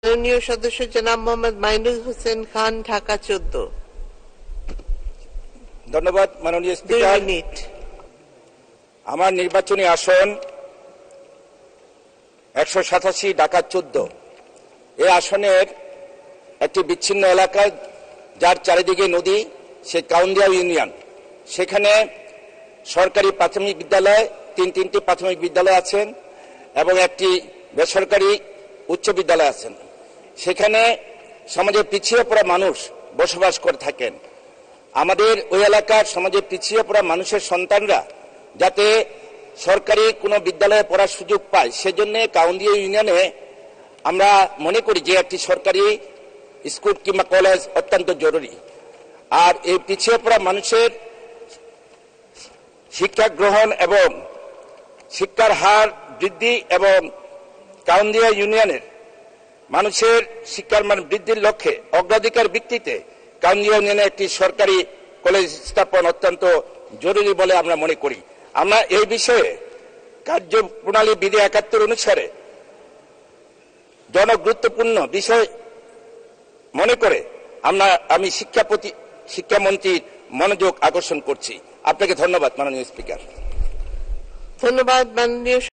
মাননীয় সদস্য জনাব মোহাম্মদ মাইনুল হোসেন খান, ঢাকা 14। ধন্যবাদ মাননীয় 2 স্পিকার। মিনিট। আমার নির্বাচনী আসন 187 ঢাকা 14। এই আসনের একটি বিচ্ছিন্ন এলাকায় যার চারিদিকে নদী, সে কাউন্দিয়া ইউনিয়ন। সেখানে সরকারি প্রাথমিক বিদ্যালয়, তিনটি প্রাথমিক বিদ্যালয় আছেন এবং একটি বেসরকারি উচ্চ বিদ্যালয় আছেন। সেখানে সমাজে পিছিয়ে পড়া মানুষ বসবাস করে থাকেন। আমাদের ওই এলাকার সমাজে পিছিয়ে পড়া মানুষের সন্তানরা যাতে সরকারি কোনো বিদ্যালয়ে পড়ার সুযোগ পায়, সেজন্য কাউন্দিয়া ইউনিয়নে আমরা মনে করি যে একটি সরকারি স্কুল কিংবা কলেজ অত্যন্ত জরুরি। আর এই পিছিয়ে পড়া মানুষের শিক্ষা গ্রহণ এবং শিক্ষার হার বৃদ্ধি এবং কাউন্দিয়া ইউনিয়নের মানুষের শিক্ষার মান বৃদ্ধির লক্ষ্যে অগ্রাধিকার ভিত্তিতে কাউন্দিয়া ইউনিয়নে একটি সরকারি কলেজ স্থাপন অত্যন্ত জরুরি বলে আমরা মনে করি। আমরা এই বিষয়ে কার্যপ্রণালী বিধি 71 অনুসারে জনগুরুত্বপূর্ণ বিষয় মনে করে আমি শিক্ষামন্ত্রীর মনোযোগ আকর্ষণ করছি। আপনাকে ধন্যবাদ মাননীয় স্পিকার। ধন্যবাদ মাননীয়